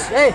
Hey!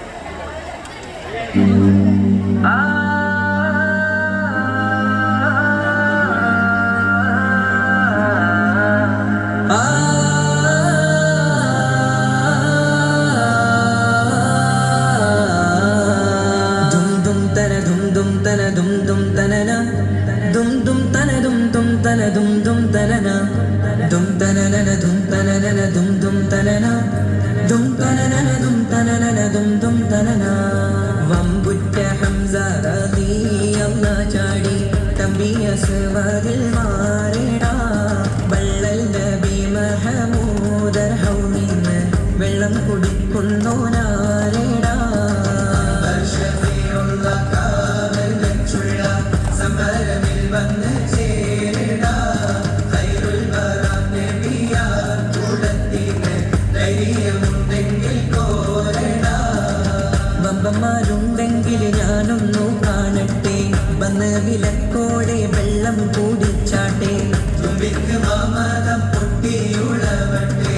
വമ്പുറ്റ Hamza റളിയല്ലാഹു ചാടി തമ്പിയസ്വാദിൽ മാറിടാ വള്ളൽ നബി മഹമൂദർ ഹൗമിന്ന് വെള്ളം കുടിക്കുന്നോനാരിടാ വർഷത്തിലുള്ള കാവൽ വെച്ചുള്ള സമരമിൽ വന്ന് ചേരിടാ ഖൈറുൽ വറാ നബിയാ കൂടത്തിന് ധൈര്യമുണ്ടെങ്കിൽ കോരടാ വമ്പന്മാരുണ്ടെങ്കിൽ ഞാനൊന്നു കാണട്ടെ വന്ന് വിലക്കോടെ വെള്ളം കൂടിച്ചാട്ടെ തുമ്പിക്ക് മാമതം പൊട്ടിയുളവട്ടെ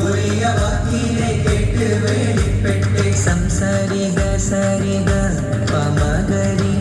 ഒരിയ വാക്കിനെ കേട്ട് വെളിപ്പെട്ടെ സംസാരിക സരിക പമകരി